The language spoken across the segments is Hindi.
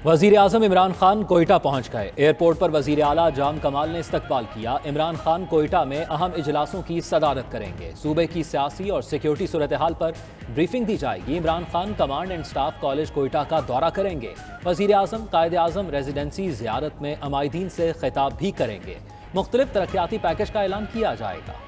वजीर आजम इमरान खान कोयटा पहुंच गए। एयरपोर्ट पर वजीर आला जाम कमाल ने इस्तकबाल किया। इमरान खान कोयटा में अहम इजलासों की सदारत करेंगे। सूबे की सियासी और सिक्योरिटी सूरत हाल पर ब्रीफिंग दी जाएगी। Imran Khan command and staff college Quetta का दौरा करेंगे। वजीर आजम कायद आजम रेजिडेंसी जियारत में अमायदीन से खिताब भी करेंगे। मुख्तलिफ तरक्याती पैकेज का ऐलान किया जाएगा।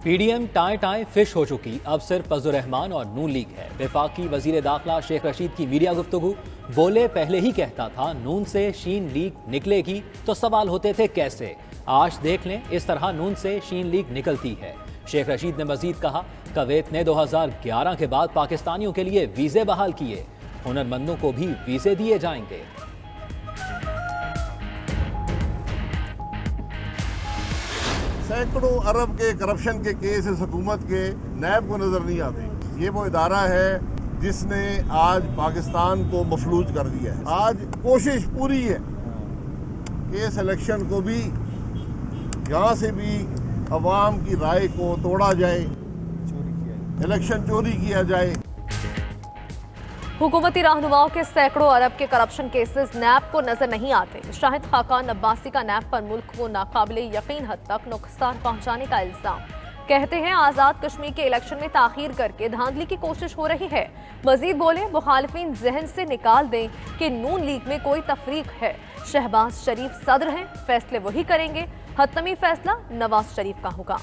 पीडीएम टाए टाए फिश हो चुकी, अब सिर्फ फजल रहमान और नून लीग है। वफाकी वजीर दाखिला शेख रशीद की मीडिया गुफ्तगू, बोले पहले ही कहता था नून से शीन लीग निकलेगी, तो सवाल होते थे कैसे। आज देख लें इस तरह नून से शीन लीग निकलती है। शेख रशीद ने मजीद कहा, कुवैत ने 2011 के बाद पाकिस्तानियों के लिए वीजे बहाल किए, हुनरमंदों को भी वीजे दिए जाएंगे। सैकड़ों अरब के करप्शन के केस इस हुकूमत के नैब को नजर नहीं आते। ये वो इदारा है जिसने आज पाकिस्तान को मफलूज कर दिया है। आज कोशिश पूरी है कि इस इलेक्शन को भी यहाँ से भी अवाम की राय को तोड़ा जाए, इलेक्शन चोरी किया जाए। हुकूमती रहनुमाओं के सैकड़ों अरब के करप्शन केसेस नैब को नजर नहीं आते। शाहिद खाकान अब्बासी का नैब पर मुल्क को नाकाबिले यकीन हद तक नुकसान पहुंचाने का इल्जाम। कहते हैं आज़ाद कश्मीर के इलेक्शन में ताखीर करके धांधली की कोशिश हो रही है। मजीद बोले, मुखालिफिन जहन से निकाल दें कि नून लीग में कोई तफरीक है। शहबाज शरीफ सदर हैं, फैसले वही करेंगे। हतमी फैसला नवाज शरीफ का होगा।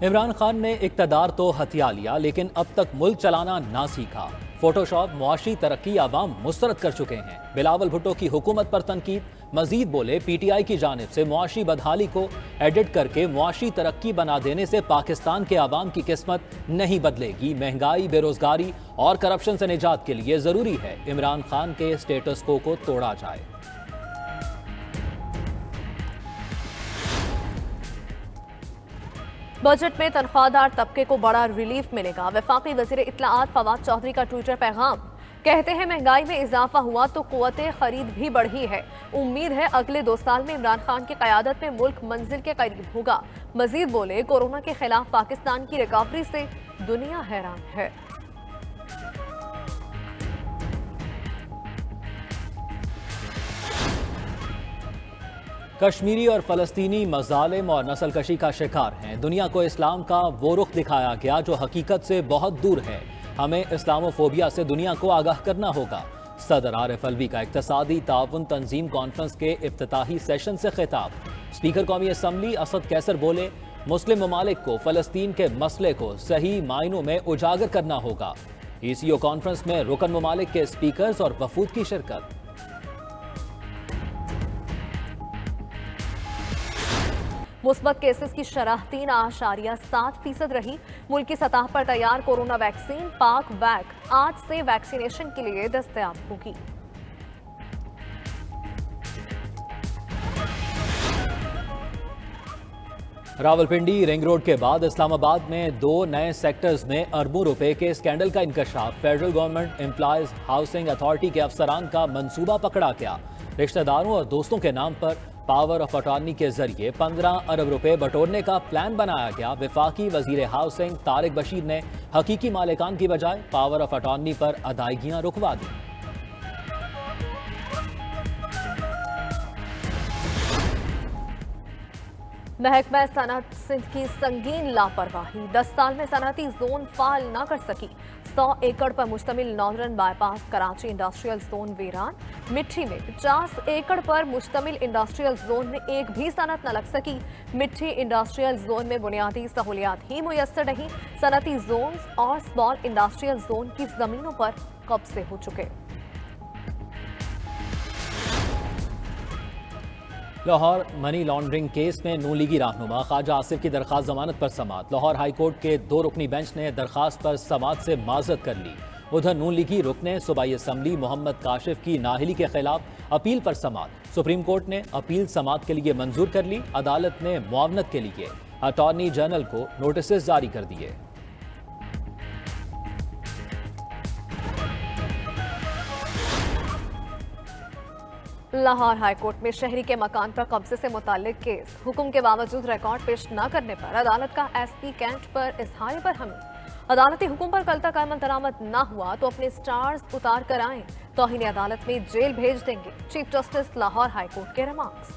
इमरान खान ने इक़्तिदार तो हथिया लिया, लेकिन अब तक मुल्क चलाना ना सीखा। फोटोशॉप मुआशी तरक्की आवाम मुस्तरद कर चुके हैं। बिलावल भुट्टो की हुकूमत पर तनकीद। मजीद बोले, पीटीआई की जानिब से मुआशी बदहाली को एडिट करके मुआशी तरक्की बना देने से पाकिस्तान के आवाम की किस्मत नहीं बदलेगी। महंगाई, बेरोजगारी और करप्शन से निजात के लिए जरूरी है इमरान खान के स्टेटस को तोड़ा जाए। बजट में तनख्वाहदार तबके को बड़ा रिलीफ मिलेगा। वफाकी वजीर इत्तलाआत फवाद चौधरी का ट्विटर पैगाम। कहते हैं महंगाई में इजाफा हुआ तो कुव्वते खरीद भी बढ़ी है। उम्मीद है अगले 2 साल में इमरान खान की क़यादत में मुल्क मंजिल के करीब होगा। मजीद बोले, कोरोना के खिलाफ पाकिस्तान की रिकवरी से दुनिया हैरान है। कश्मीरी और फ़लस्तीनी मज़ालिम और नस्लकशी का शिकार हैं। दुनिया को इस्लाम का वो रुख दिखाया गया जो हकीकत से बहुत दूर है। हमें इस्लामोफोबिया से दुनिया को आगाह करना होगा। सदर आरिफ अलवी का इक्तसादी ताउन तंजीम कॉन्फ्रेंस के इफ्तिताही सेशन से खिताब। स्पीकर कौमी असम्बली असद कैसर बोले, मुस्लिम ममालिक को फ़लस्तीन के मसले को सही मायनों में उजागर करना होगा। ECO कॉन्फ्रेंस में रुकन ममालिक के स्पीकर्स और वफूद की शिरकत। मुस्बत केसेस की शरह 3.7% रही। मुल्क की सतह पर तैयार कोरोना वैक्सीन पाक वैक आज से वैक्सीनेशन के लिए दस्तयाब होगी। रावलपिंडी रिंग रोड के बाद इस्लामाबाद में 2 नए सेक्टर्स में अरबों रुपए के स्कैंडल का इंकशाफ। Federal government employees housing authority के अफसरान का मंसूबा पकड़ा गया। रिश्तेदारों और दोस्तों के नाम पर पावर ऑफ अटॉर्नी के जरिए 15 अरब रुपए बटोरने का प्लान बनाया गया। वफाकी वजीर हाउसिंग तारिक बशीर ने हकीकी मालिकान की बजाय पावर ऑफ अटॉर्नी पर अदायगियां रुकवा दी। महकमा सनअत सिंध की संगीन लापरवाही। 10 साल में सनअती जोन फाल ना कर सकी। 100 एकड़ पर मुश्तमिल northern bypass Karachi industrial zone वीरान। मिट्टी में 50 एकड़ पर मुश्तमिल इंडस्ट्रियल जोन में एक भी सनअत न लग सकी। मिट्टी इंडस्ट्रियल जोन में बुनियादी सहूलियात ही मुयस्सर नहीं। सनअती जोन और स्मॉल इंडस्ट्रियल जोन की जमीनों पर कब्जे हो चुके। लाहौर मनी लॉन्ड्रिंग केस में नून लीगी रहनुमा ख्वाजा आसिफ की दरखास्त जमानत पर समाअत। लाहौर हाई कोर्ट के 2 रुकनी बेंच ने दरखास्त पर समाअत से माजरत कर ली। उधर नून लीगी रुकने सूबाई असम्बली मोहम्मद काशिफ की नाअहली के खिलाफ अपील पर समाअत। सुप्रीम कोर्ट ने अपील समाअत के लिए मंजूर कर ली। अदालत ने मुआवनत के लिए अटॉर्नी जनरल को नोटिस जारी कर दिए। लाहौर हाईकोर्ट में शहरी के मकान पर कब्जे से मुताल्लिक केस, हुक्म के बावजूद रिकॉर्ड पेश न करने पर अदालत का एसपी कैंट पर इजहार बरहमी। अदालती हुक्म पर कल तक अमल दरामद न हुआ तो अपने स्टार्स उतार कर आए, तौहीन अदालत में जेल भेज देंगे। चीफ जस्टिस लाहौर हाईकोर्ट के रिमार्क्स।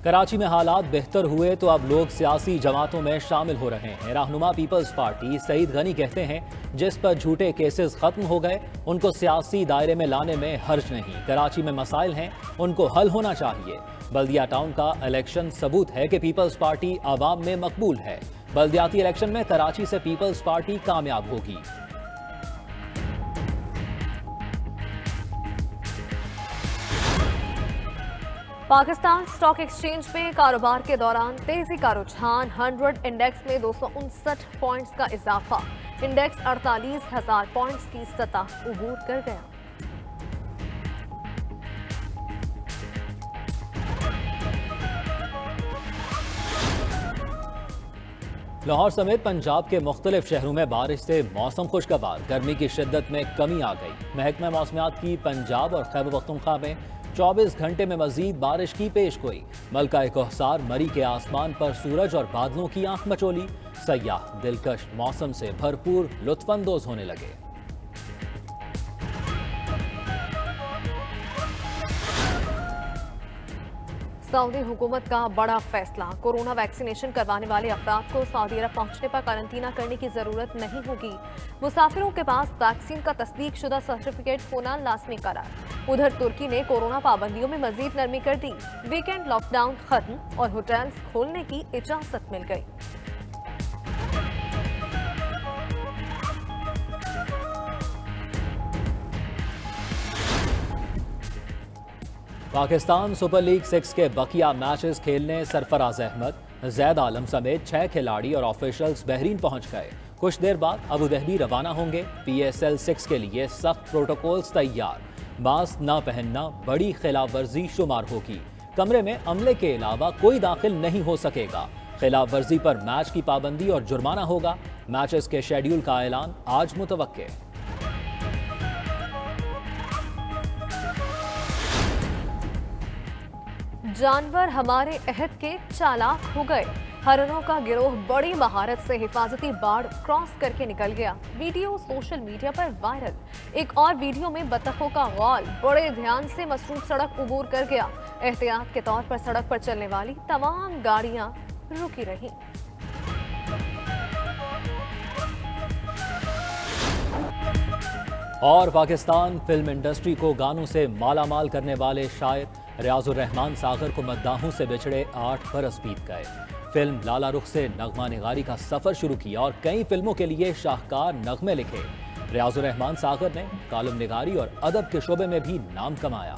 कराची में हालात बेहतर हुए तो अब लोग सियासी जमातों में शामिल हो रहे हैं। रहनुमा पीपल्स पार्टी सईद गनी कहते हैं जिस पर झूठे केसेस खत्म हो गए उनको सियासी दायरे में लाने में हर्ज नहीं। कराची में मसाइल हैं, उनको हल होना चाहिए। बल्दिया टाउन का इलेक्शन सबूत है कि पीपल्स पार्टी आवाम में मकबूल है। बल्दियाती इलेक्शन में कराची से पीपल्स पार्टी कामयाब होगी। पाकिस्तान स्टॉक एक्सचेंज में कारोबार के दौरान तेजी का रुझान, 100 इंडेक्स में 259 पॉइंट्स का इजाफा। इंडेक्स 48,000 पॉइंट्स की सतह उबूर कर गया। लाहौर समेत पंजाब के मुख्तलिफ शहरों में बारिश से मौसम खुशगवार, गर्मी की शिद्दत में कमी आ गई। महकमा मौसमियात की पंजाब और खैबर पख्तूनख्वा में 24 घंटे में मजीद बारिश की पेश गोई। मलका कोहसार मरी के आसमान पर सूरज और बादलों की आंख मचोली। सयाह दिलकश मौसम से भरपूर लुत्फानंदोज होने लगे। सऊदी हुकूमत का बड़ा फैसला, कोरोना वैक्सीनेशन करवाने वाले अफराद को सऊदी अरब पहुंचने पर कारंटीना करने की जरूरत नहीं होगी। मुसाफिरों के पास वैक्सीन का तस्दीक शुदा सर्टिफिकेट होना लाजमी करार। उधर तुर्की ने कोरोना पाबंदियों में मजीद नरमी कर दी। वीकेंड लॉकडाउन खत्म और होटल्स खोलने की इजाजत मिल गई। पाकिस्तान सुपर लीग 6 के बकिया मैचेस खेलने सरफराज अहमद, जैद आलम समेत 6 खिलाड़ी और ऑफिशियल्स बहरीन पहुंच गए। कुछ देर बाद अबू धाबी रवाना होंगे। PSL 6 के लिए सख्त प्रोटोकॉल्स तैयार। मास्क न पहनना बड़ी खिलाफ वर्जी शुमार होगी। कमरे में अमले के अलावा कोई दाखिल नहीं हो सकेगा। खिलाफ वर्जी पर मैच की पाबंदी और जुर्माना होगा। मैचेस के शेड्यूल का ऐलान आज मुतवक्के। जानवर हमारे अहद के चालाक हो गए। हरणों का गिरोह बड़ी महारत से हिफाजती बाड़ क्रॉस करके निकल गया। वीडियो सोशल मीडिया पर वायरल। एक और वीडियो में बतखों का गौल बड़े ध्यान से मसरूफ सड़क उबूर कर गया। एहतियात के तौर पर सड़क पर चलने वाली तमाम गाड़ियां रुकी रहीं। और पाकिस्तान फिल्म इंडस्ट्री को गानों से मालामाल करने वाले शायर रियाजुर रहमान सागर को मद्दाहों से बिछड़े 8 बरस बीत गए। फिल्म लाला रुख से नगमा निगारी का सफर शुरू किया और कई फिल्मों के लिए शाहकार नगमे लिखे। रियाजुर रहमान सागर ने कालम निगारी और अदब के शोबे में भी नाम कमाया।